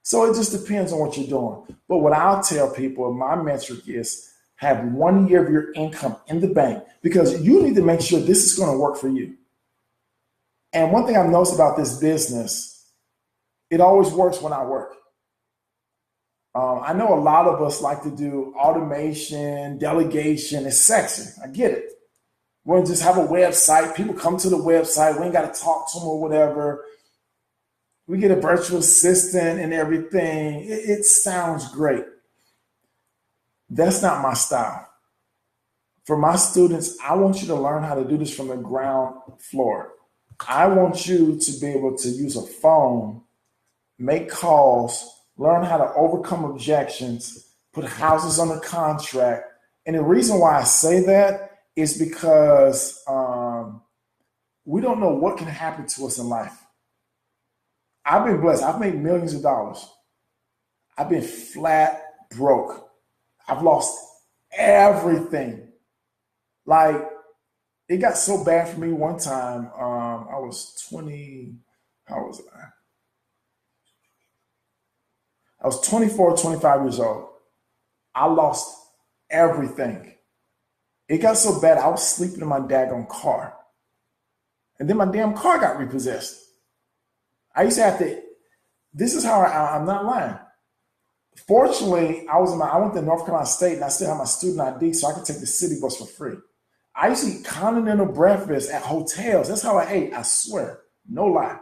So it just depends on what you're doing. But what I'll tell people, my metric is have 1 year of your income in the bank because you need to make sure this is going to work for you. And one thing I've noticed about this business, it always works when I work. I know a lot of us like to do automation, delegation. It's sexy. I get it. We'll just have a website. People come to the website. We ain't got to talk to them or whatever. We get a virtual assistant and everything. It sounds great. That's not my style. For my students, I want you to learn how to do this from the ground floor. I want you to be able to use a phone, make calls, learn how to overcome objections, put houses under contract. And the reason why I say that is because we don't know what can happen to us in life. I've been blessed. I've made millions of dollars. I've been flat broke. I've lost everything. Like, it got so bad for me one time. I was 20. How was I? I was 24, 25 years old. I lost everything. It got so bad, I was sleeping in my daggone car. And then my damn car got repossessed. I used to have to, this is how I'm not lying. Fortunately, I went to North Carolina State and I still have my student ID so I could take the city bus for free. I used to eat continental breakfast at hotels. That's how I ate, I swear. No lie.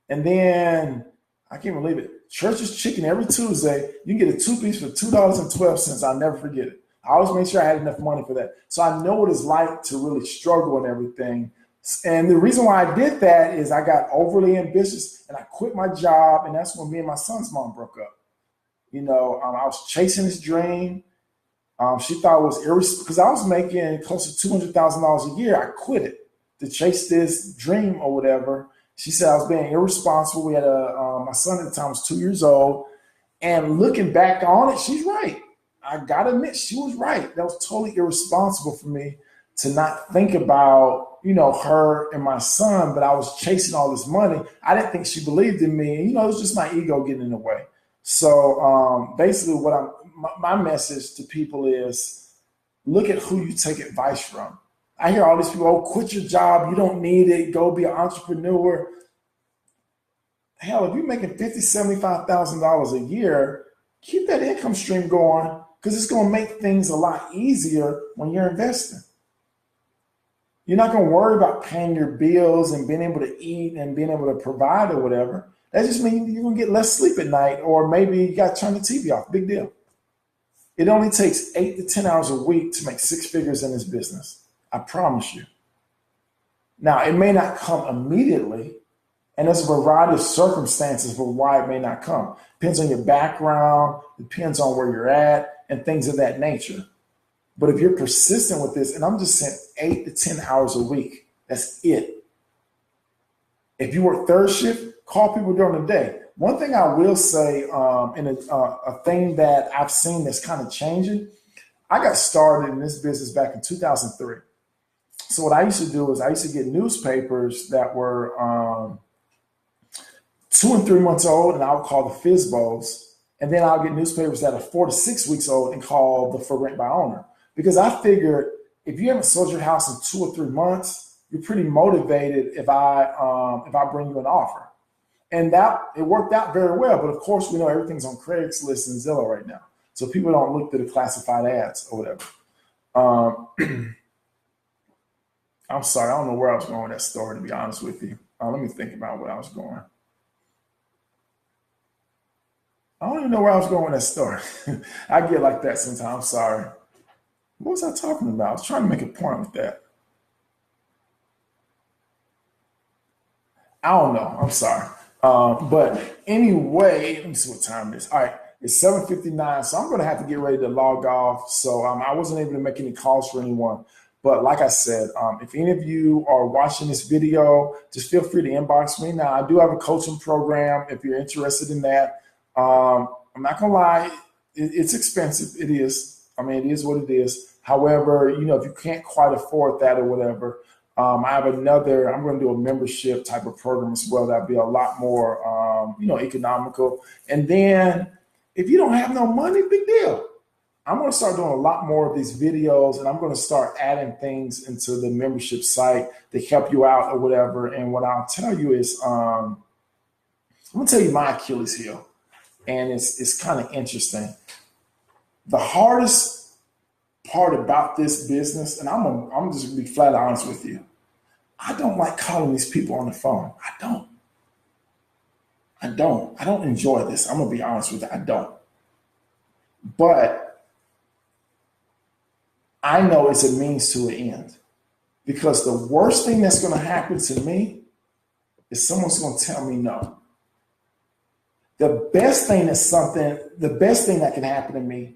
And then, I can't believe it. Church's Chicken every Tuesday. You can get a two-piece for $2.12. I'll never forget it. I always made sure I had enough money for that. So I know what it's like to really struggle and everything. And the reason why I did that is I got overly ambitious and I quit my job. And that's when me and my son's mom broke up. I was chasing this dream. She thought it was irresponsible because I was making close to $200,000 a year. I quit it to chase this dream or whatever. She said I was being irresponsible. We had my son at the time was 2 years old. And looking back on it, she's right. I got to admit, she was right. That was totally irresponsible for me to not think about, her and my son, but I was chasing all this money. I didn't think she believed in me. It was just my ego getting in the way. So basically my message to people is look at who you take advice from. I hear all these people, quit your job. You don't need it. Go be an entrepreneur. Hell, if you're making $50,000, $75,000 a year, keep that income stream going because it's going to make things a lot easier when you're investing. You're not going to worry about paying your bills and being able to eat and being able to provide or whatever. That just means you're going to get less sleep at night or maybe you got to turn the TV off. Big deal. It only takes 8 to 10 hours a week to make six figures in this business. I promise you. Now, it may not come immediately, and there's a variety of circumstances for why it may not come. Depends on your background, depends on where you're at, and things of that nature. But if you're persistent with this, and I'm just saying 8 to 10 hours a week, that's it. If you work third shift, call people during the day. One thing I will say, and a thing that I've seen that's kind of changing, I got started in this business back in 2003. So what I used to do is I used to get newspapers that were 2 and 3 months old, and I would call the FISBOs. And then I'll get newspapers that are 4 to 6 weeks old and call the for rent by owner. Because I figured if you haven't sold your house in 2 or 3 months, you're pretty motivated if I bring you an offer. And that it worked out very well. But of course, we know everything's on Craigslist and Zillow right now. So people don't look through the classified ads or whatever. I'm sorry, I don't know where I was going with that story, to be honest with you. Let me think about where I was going. I don't even know where I was going with that story. I get like that sometimes. I'm sorry. What was I talking about? I was trying to make a point with that. I don't know. I'm sorry. But anyway, let me see what time it is. All right, it's 7:59, so I'm going to have to get ready to log off. So I wasn't able to make any calls for anyone. But like I said, if any of you are watching this video, just feel free to inbox me. Now, I do have a coaching program if you're interested in that. I'm not gonna lie, it's expensive. It is. I mean, it is what it is. However, if you can't quite afford that or whatever, I have I'm going to do a membership type of program as well. That'll be a lot more, economical. And then if you don't have no money, big deal. I'm going to start doing a lot more of these videos, and I'm going to start adding things into the membership site to help you out or whatever. And what I'll tell you is, I'm going to tell you my Achilles heel, and it's kind of interesting. The hardest part about this business, and I'm just going to be flat honest with you, I don't like calling these people on the phone. I don't enjoy this. I'm going to be honest with you. I don't. But I know it's a means to an end, because the worst thing that's going to happen to me is someone's going to tell me no. The best thing that can happen to me,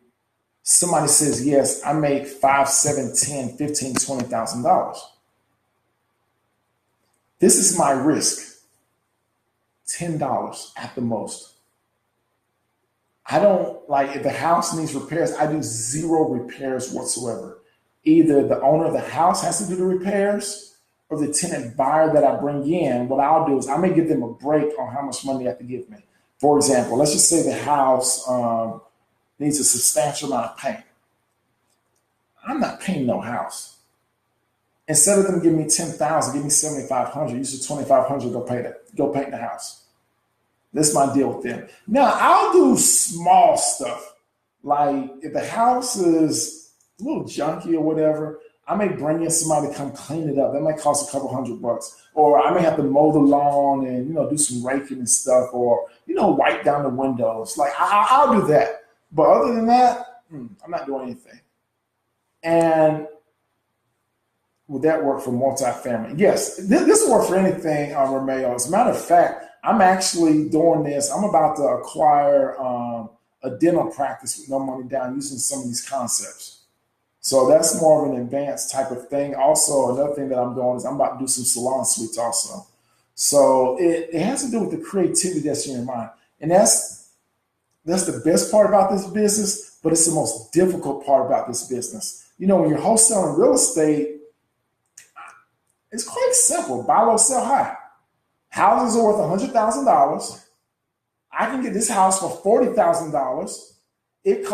somebody says, yes, I make $5, $7, $10, $15, $20,000. This is my risk, $10 at the most. I don't if the house needs repairs, I do zero repairs whatsoever. Either the owner of the house has to do the repairs, or the tenant buyer that I bring in. What I'll do is I may give them a break on how much money they have to give me. For example, let's just say the house needs a substantial amount of paint. I'm not painting no house. Instead of them giving me $10,000, give me $7,500. Use the $2,500, go paint the house. This is my deal with them. Now, I'll do small stuff. Like if the house is a little junky or whatever, I may bring in somebody to come clean it up. That might cost a couple $100. Or I may have to mow the lawn and, do some raking and stuff, or, wipe down the windows. Like I'll do that. But other than that, I'm not doing anything. And would that work for multifamily? Yes, this will work for anything, Romeo. As a matter of fact, I'm actually doing this. I'm about to acquire a dental practice with no money down using some of these concepts. So that's more of an advanced type of thing. Also, another thing that I'm doing is I'm about to do some salon suites also. So it has to do with the creativity that's in your mind. And that's the best part about this business, but it's the most difficult part about this business. When you're wholesaling real estate, it's quite simple. Buy low, sell high. Houses are worth $100,000. I can get this house for $40,000. It's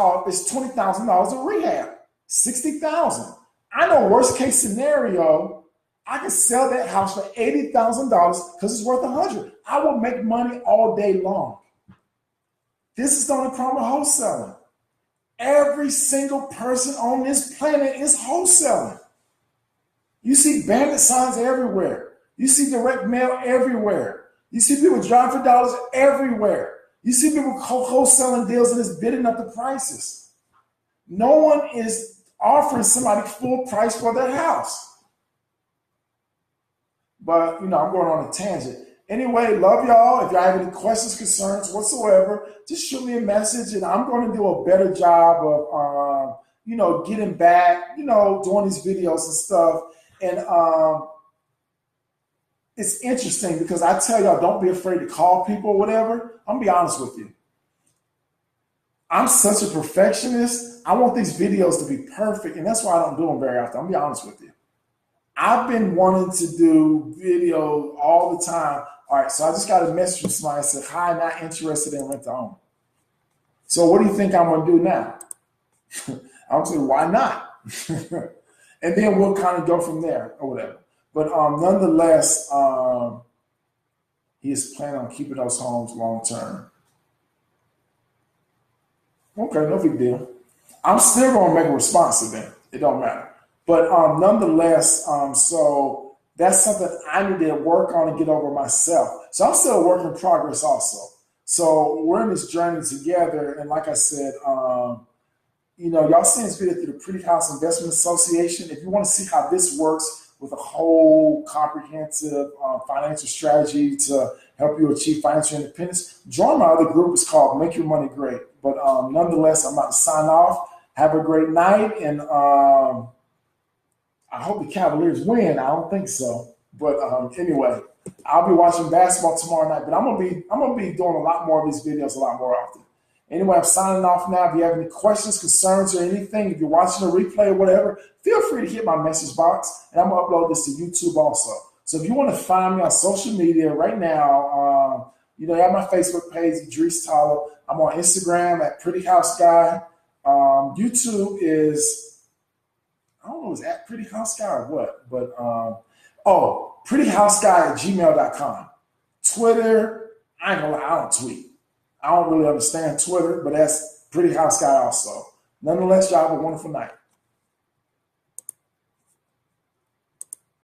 $20,000 of rehab, $60,000. I know worst case scenario, I can sell that house for $80,000 because it's worth $100,000. I will make money all day long. This is the only problem with wholesaling. Every single person on this planet is wholesaling. You see bandit signs everywhere. You see direct mail everywhere. You see people driving for dollars everywhere. You see people wholesaling deals and it's bidding up the prices. No one is offering somebody full price for their house. But, I'm going on a tangent. Anyway, love y'all. If y'all have any questions, concerns whatsoever, just shoot me a message, and I'm going to do a better job of, getting back, doing these videos and stuff. And it's interesting because I tell y'all, don't be afraid to call people or whatever. I'm going to be honest with you. I'm such a perfectionist. I want these videos to be perfect, and that's why I don't do them very often. I'm going to be honest with you. I've been wanting to do video all the time. All right, so I just got a message from somebody that said, hi, not interested in rent to own. So what do you think I'm going to do now? I'm saying, why not? And then we'll kind of go from there or whatever. But nonetheless, he is planning on keeping those homes long term. Okay, no big deal. I'm still going to make a response to them. It don't matter. But nonetheless, so that's something I need to work on and get over myself. So I'm still a work in progress also. So we're in this journey together. And like I said, y'all seen this video through the Pretty House Investment Association. If you want to see how this works with a whole comprehensive financial strategy to help you achieve financial independence, join my other group. It's called Make Your Money Great. But nonetheless, I'm about to sign off. Have a great night. And I hope the Cavaliers win. I don't think so. But anyway, I'll be watching basketball tomorrow night. But I'm gonna be doing a lot more of these videos a lot more often. Anyway, I'm signing off now. If you have any questions, concerns, or anything, if you're watching a replay or whatever, feel free to hit my message box, and I'm gonna upload this to YouTube also. So if you want to find me on social media right now, I have my Facebook page, Idris Talib. I'm on Instagram at Pretty House Guy. YouTube is, I don't know, is at Pretty House Guy or what? But, prettyhouseguy@gmail.com. Twitter, I ain't gonna lie, I don't tweet. I don't really understand Twitter, but that's Pretty House Guy also. Nonetheless, y'all have a wonderful night.